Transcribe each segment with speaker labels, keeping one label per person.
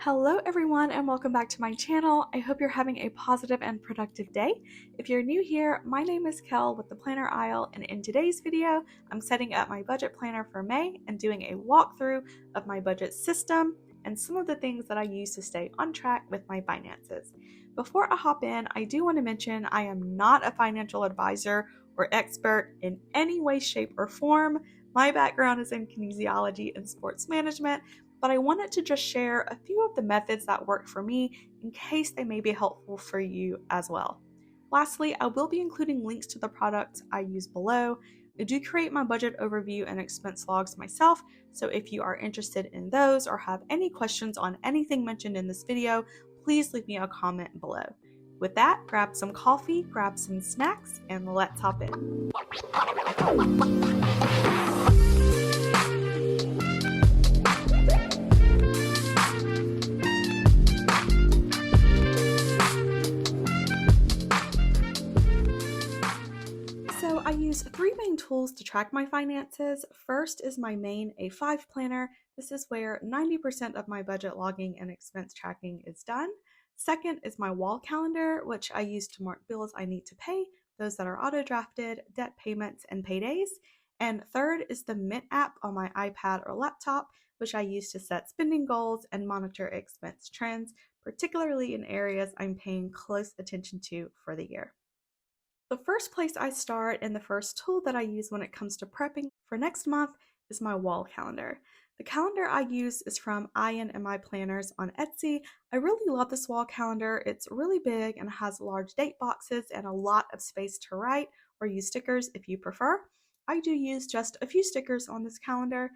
Speaker 1: Hello everyone and welcome back to my channel. I hope you're having a positive and productive day. If you're new here, my name is Kel with the Planner Isle, and in today's video, I'm setting up my budget planner for May and doing a walkthrough of my budget system and some of the things that I use to stay on track with my finances. Before I hop in, I do want to mention I am not a financial advisor or expert in any way, shape, or form. My background is in kinesiology and sports management, but I wanted to just share a few of the methods that work for me in case they may be helpful for you as well. Lastly, I will be including links to the products I use below. I do create my budget overview and expense logs myself, so if you are interested in those or have any questions on anything mentioned in this video, please leave me a comment below. With that, grab some coffee, grab some snacks, and let's hop in. So I use three main tools to track my finances. First is my main A5 planner. This is where 90% of my budget logging and expense tracking is done. Second is my wall calendar, which I use to mark bills I need to pay, those that are auto-drafted, debt payments, and paydays. And third is the Mint app on my iPad or laptop, which I use to set spending goals and monitor expense trends, particularly in areas I'm paying close attention to for the year. The first place I start and the first tool that I use when it comes to prepping for next month is my wall calendar. The calendar I use is from Ian and My Planners on Etsy. I really love this wall calendar. It's really big and has large date boxes and a lot of space to write or use stickers if you prefer. I do use just a few stickers on this calendar.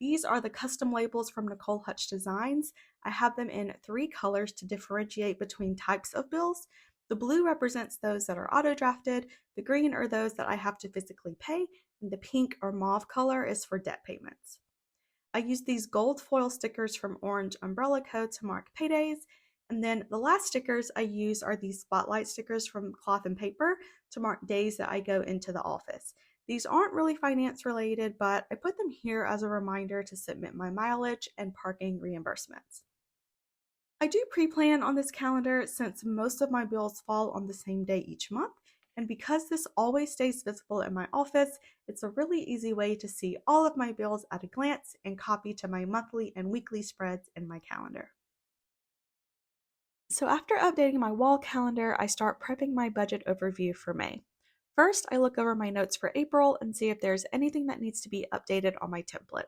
Speaker 1: These are the custom labels from Nicole Hutch Designs. I have them in three colors to differentiate between types of bills. The blue represents those that are auto-drafted, the green are those that I have to physically pay, and the pink or mauve color is for debt payments. I use these gold foil stickers from Orange Umbrella Co. to mark paydays, and then the last stickers I use are these spotlight stickers from Cloth and Paper to mark days that I go into the office. These aren't really finance related, but I put them here as a reminder to submit my mileage and parking reimbursements. I do pre-plan on this calendar since most of my bills fall on the same day each month, and because this always stays visible in my office, it's a really easy way to see all of my bills at a glance and copy to my monthly and weekly spreads in my calendar. So after updating my wall calendar, I start prepping my budget overview for May. First, I look over my notes for April and see if there's anything that needs to be updated on my template.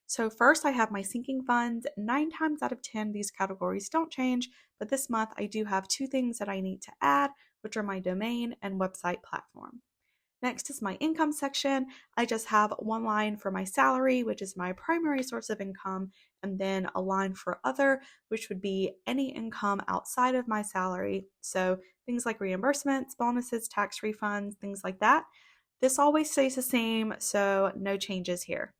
Speaker 1: So first I have my sinking funds. 9 times out of 10 these categories don't change, but this month I do have two things that I need to add, which are my domain and website platform. Next is my income section. I just have one line for my salary, which is my primary source of income, and then a line for other, which would be any income outside of my salary. So things like reimbursements, bonuses, tax refunds, things like that. This always stays the same, so no changes here.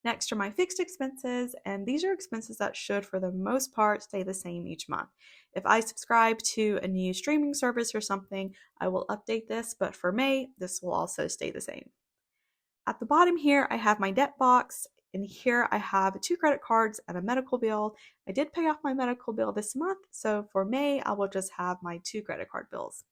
Speaker 1: Next are my fixed expenses, and these are expenses that should, for the most part, stay the same each month. If I subscribe to a new streaming service or something, I will update this, but for May, this will also stay the same. At the bottom here, I have my debt box, and here I have 2 credit cards and a medical bill. I did pay off my medical bill this month, so for May, I will just have my 2 credit card bills.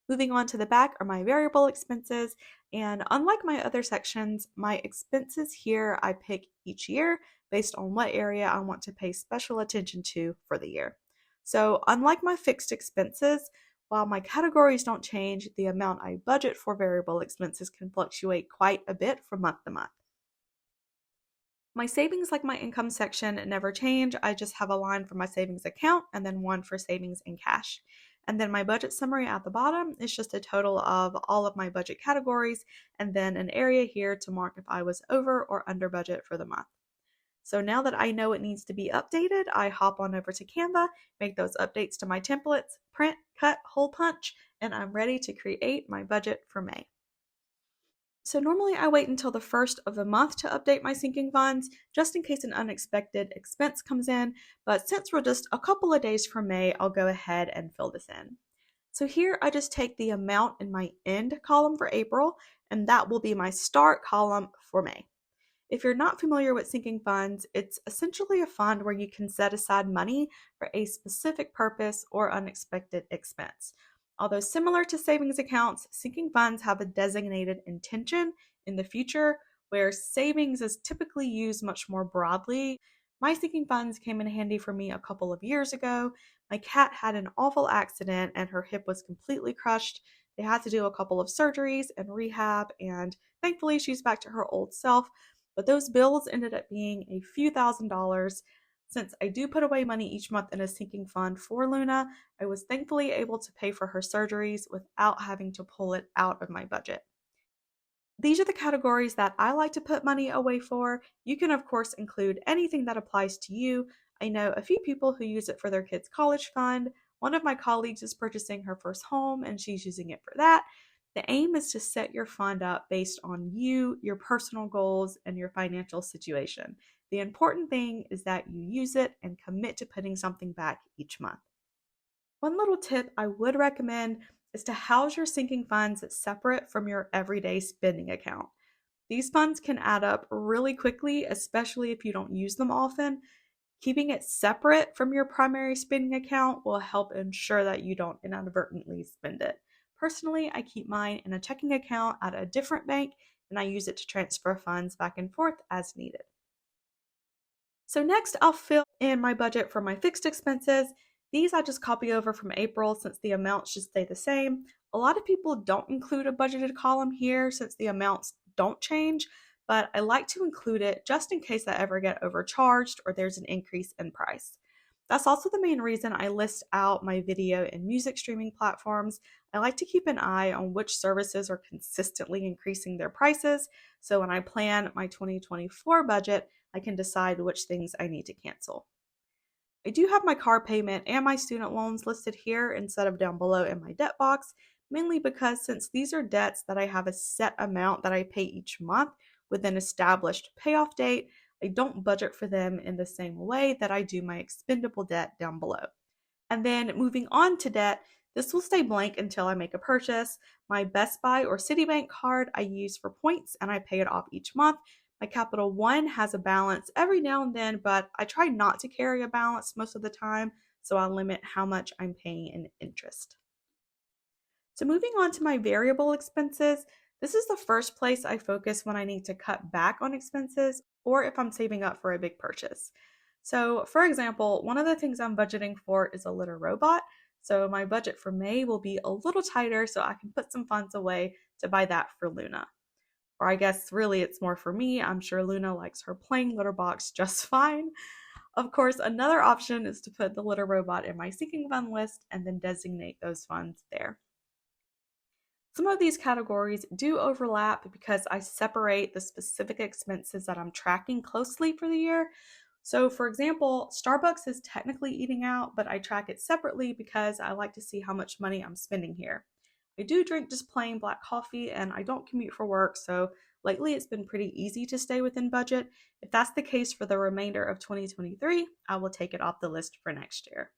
Speaker 1: Moving on to the back are my variable expenses, and unlike my other sections, my expenses here I pick each year based on what area I want to pay special attention to for the year. So unlike my fixed expenses, while my categories don't change, the amount I budget for variable expenses can fluctuate quite a bit from month to month. My savings, like my income section, never change. I just have a line for my savings account and then one for savings in cash. And then my budget summary at the bottom is just a total of all of my budget categories and then an area here to mark if I was over or under budget for the month. So now that I know it needs to be updated, I hop on over to Canva, make those updates to my templates, print, cut, hole punch, and I'm ready to create my budget for May. So normally I wait until the first of the month to update my sinking funds, just in case an unexpected expense comes in, but since we're just a couple of days from May, I'll go ahead and fill this in. So here I just take the amount in my end column for April, and that will be my start column for May. If you're not familiar with sinking funds, it's essentially a fund where you can set aside money for a specific purpose or unexpected expense. Although similar to savings accounts, sinking funds have a designated intention in the future, where savings is typically used much more broadly. My sinking funds came in handy for me a couple of years ago. My cat had an awful accident and her hip was completely crushed. They had to do a couple of surgeries and rehab, and thankfully she's back to her old self. But those bills ended up being a few $1,000s. Since I do put away money each month in a sinking fund for Luna, I was thankfully able to pay for her surgeries without having to pull it out of my budget. These are the categories that I like to put money away for. You can, of course, include anything that applies to you. I know a few people who use it for their kids' college fund. One of my colleagues is purchasing her first home and she's using it for that. The aim is to set your fund up based on you, your personal goals, and your financial situation. The important thing is that you use it and commit to putting something back each month. One little tip I would recommend is to house your sinking funds separate from your everyday spending account. These funds can add up really quickly, especially if you don't use them often. Keeping it separate from your primary spending account will help ensure that you don't inadvertently spend it. Personally, I keep mine in a checking account at a different bank and I use it to transfer funds back and forth as needed. So next, I'll fill in my budget for my fixed expenses. These I just copy over from April since the amounts should stay the same. A lot of people don't include a budgeted column here since the amounts don't change, but I like to include it just in case I ever get overcharged or there's an increase in price. That's also the main reason I list out my video and music streaming platforms. I like to keep an eye on which services are consistently increasing their prices, so when I plan my 2024 budget, I can decide which things I need to cancel. I do have my car payment and my student loans listed here instead of down below in my debt box, mainly because since these are debts that I have a set amount that I pay each month with an established payoff date, I don't budget for them in the same way that I do my expendable debt down below. And then moving on to debt, this will stay blank until I make a purchase. My Best Buy or Citibank card I use for points and I pay it off each month. My Capital One has a balance every now and then, but I try not to carry a balance most of the time, so I'll limit how much I'm paying in interest. So moving on to my variable expenses, this is the first place I focus when I need to cut back on expenses or if I'm saving up for a big purchase. So, for example, one of the things I'm budgeting for is a litter robot. So, my budget for May will be a little tighter so I can put some funds away to buy that for Luna. Or I guess really it's more for me. I'm sure Luna likes her plain litter box just fine. Of course, another option is to put the litter robot in my sinking fund list and then designate those funds there. Some of these categories do overlap because I separate the specific expenses that I'm tracking closely for the year. So, for example, Starbucks is technically eating out, but I track it separately because I like to see how much money I'm spending here. I do drink just plain black coffee and I don't commute for work, so lately it's been pretty easy to stay within budget. If that's the case for the remainder of 2023, I will take it off the list for next year.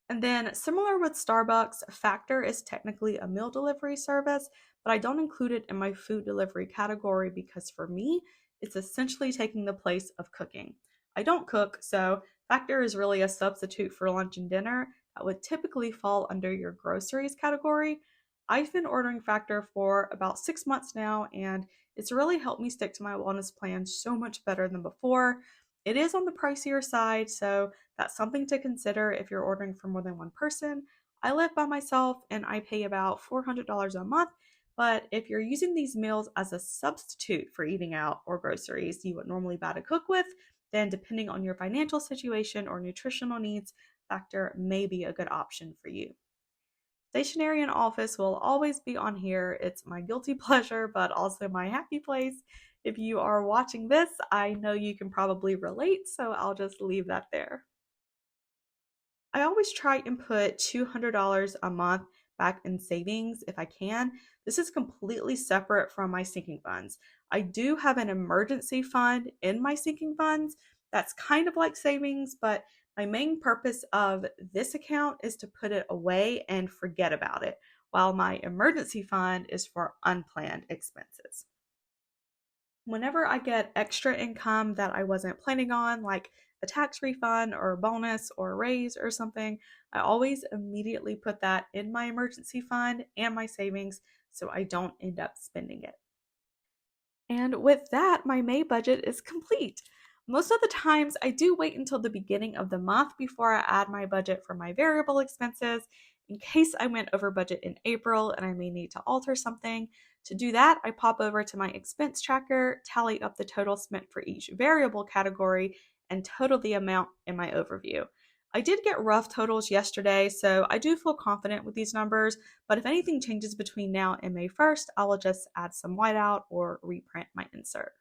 Speaker 1: And then, similar with Starbucks, Factor is technically a meal delivery service, but I don't include it in my food delivery category because for me, it's essentially taking the place of cooking. I don't cook, so Factor is really a substitute for lunch and dinner that would typically fall under your groceries category. I've been ordering Factor for about 6 months now, and it's really helped me stick to my wellness plan so much better than before. It is on the pricier side, so that's something to consider if you're ordering for more than one person. I live by myself and I pay about $400 a month, but if you're using these meals as a substitute for eating out or groceries you would normally buy to cook with, then depending on your financial situation or nutritional needs, Factor may be a good option for you. Stationery and office will always be on here. It's my guilty pleasure, but also my happy place. If you are watching this, I know you can probably relate, so I'll just leave that there. I always try and put $200 a month back in savings if I can. This is completely separate from my sinking funds. I do have an emergency fund in my sinking funds that's kind of like savings, but my main purpose of this account is to put it away and forget about it, while my emergency fund is for unplanned expenses. Whenever I get extra income that I wasn't planning on, like a tax refund or a bonus or a raise or something, I always immediately put that in my emergency fund and my savings so I don't end up spending it. And with that, my May budget is complete. Most of the times, I do wait until the beginning of the month before I add my budget for my variable expenses in case I went over budget in April and I may need to alter something. To do that, I pop over to my expense tracker, tally up the total spent for each variable category, and total the amount in my overview. I did get rough totals yesterday, so I do feel confident with these numbers, but if anything changes between now and May 1st, I will just add some whiteout or reprint my insert.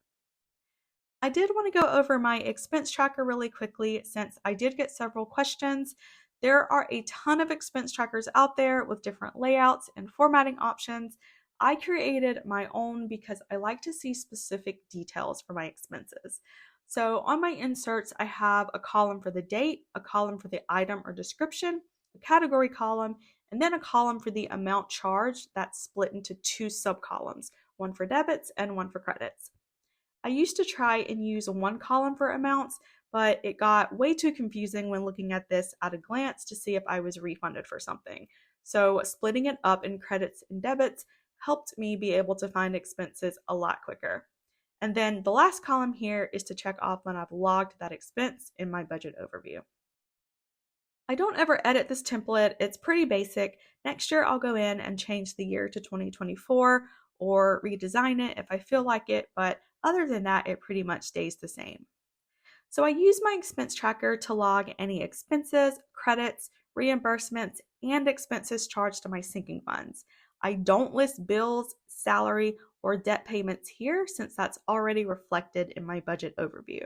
Speaker 1: I did want to go over my expense tracker really quickly since I did get several questions. There are a ton of expense trackers out there with different layouts and formatting options. I created my own because I like to see specific details for my expenses. So on my inserts, I have a column for the date, a column for the item or description, a category column, and then a column for the amount charged that's split into two subcolumns, one for debits and one for credits. I used to try and use one column for amounts, but it got way too confusing when looking at this at a glance to see if I was refunded for something. So splitting it up in credits and debits helped me be able to find expenses a lot quicker. And then the last column here is to check off when I've logged that expense in my budget overview. I don't ever edit this template, it's pretty basic. Next year I'll go in and change the year to 2024 or redesign it if I feel like it, but other than that, it pretty much stays the same. So I use my expense tracker to log any expenses, credits, reimbursements, and expenses charged to my sinking funds. I don't list bills, salary, or debt payments here since that's already reflected in my budget overview.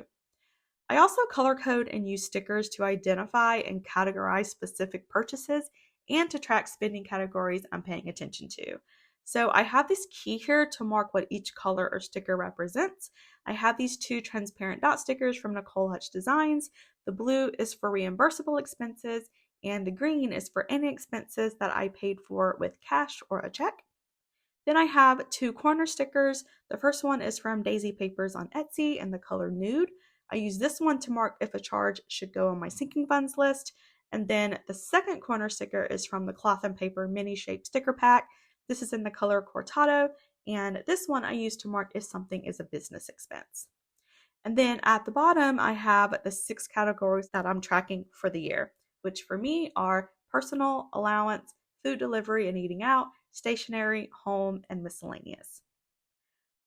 Speaker 1: I also color code and use stickers to identify and categorize specific purchases and to track spending categories I'm paying attention to. So I have this key here to mark what each color or sticker represents. I have these two transparent dot stickers from Nicole Hutch Designs. The blue is for reimbursable expenses and the green is for any expenses that I paid for with cash or a check. Then I have two corner stickers. The first one is from Daisy Papers on Etsy in the color nude. I use this one to mark if a charge should go on my sinking funds list. And then the second corner sticker is from the Cloth and Paper Mini Shape Sticker Pack. This is in the color Cortado, and this one I use to mark if something is a business expense. And then at the bottom, I have the 6 categories that I'm tracking for the year, which for me are personal, allowance, food delivery and eating out, stationery, home, and miscellaneous.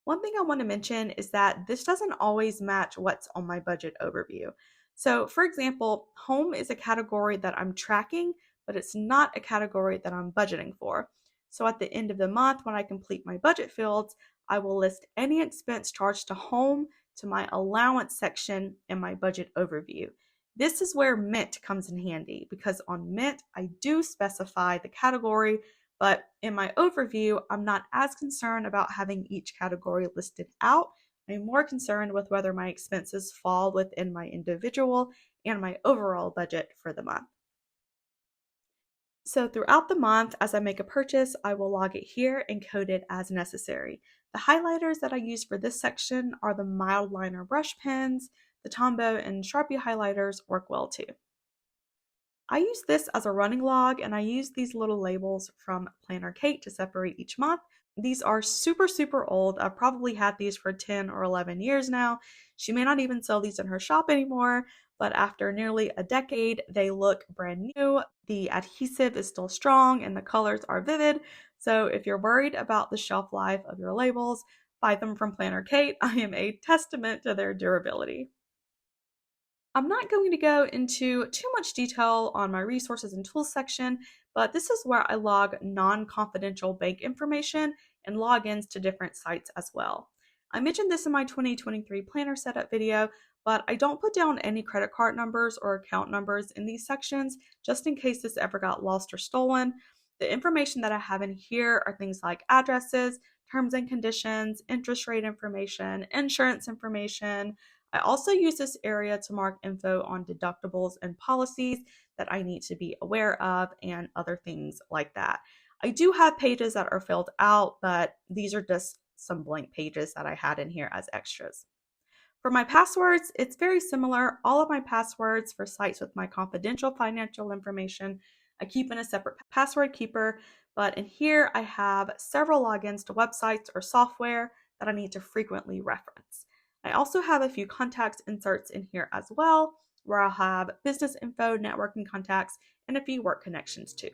Speaker 1: One thing I want to mention is that this doesn't always match what's on my budget overview. So, for example, home is a category that I'm tracking, but it's not a category that I'm budgeting for. So, at the end of the month, when I complete my budget fields, I will list any expense charged to home to my allowance section in my budget overview. This is where Mint comes in handy because on Mint, I do specify the category, but in my overview, I'm not as concerned about having each category listed out. I'm more concerned with whether my expenses fall within my individual and my overall budget for the month. So throughout the month, as I make a purchase, I will log it here and code it as necessary. The highlighters that I use for this section are the Mildliner brush pens. The Tombow and Sharpie highlighters work well too. I use this as a running log and I use these little labels from Planner Kate to separate each month. These are super old. I've probably had these for 10 or 11 years now. She may not even sell these in her shop anymore, but after nearly a decade, they look brand new. The adhesive is still strong and the colors are vivid. So if you're worried about the shelf life of your labels, buy them from Planner Kate. I am a testament to their durability. I'm not going to go into too much detail on my resources and tools section, but this is where I log non-confidential bank information and logins to different sites as well. I mentioned this in my 2023 planner setup video, but I don't put down any credit card numbers or account numbers in these sections just in case this ever got lost or stolen. The information that I have in here are things like addresses, terms and conditions, interest rate information, insurance information. I also use this area to mark info on deductibles and policies that I need to be aware of and other things like that. I do have pages that are filled out, but these are just some blank pages that I had in here as extras. For my passwords, it's very similar. All of my passwords for sites with my confidential financial information, I keep in a separate password keeper, but in here I have several logins to websites or software that I need to frequently reference. I also have a few contacts inserts in here as well, where I'll have business info, networking contacts, and a few work connections too.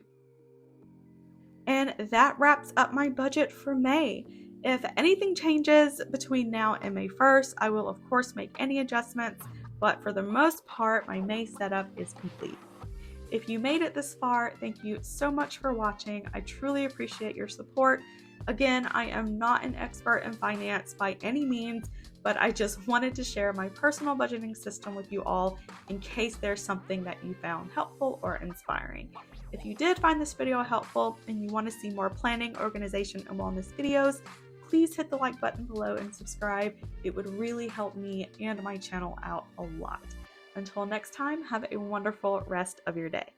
Speaker 1: And that wraps up my budget for May. If anything changes between now and May 1st, I will of course make any adjustments, but for the most part, my May setup is complete. If you made it this far, thank you so much for watching. I truly appreciate your support. Again, I am not an expert in finance by any means, but I just wanted to share my personal budgeting system with you all in case there's something that you found helpful or inspiring. If you did find this video helpful and you want to see more planning, organization, and wellness videos, please hit the like button below and subscribe. It would really help me and my channel out a lot. Until next time, have a wonderful rest of your day.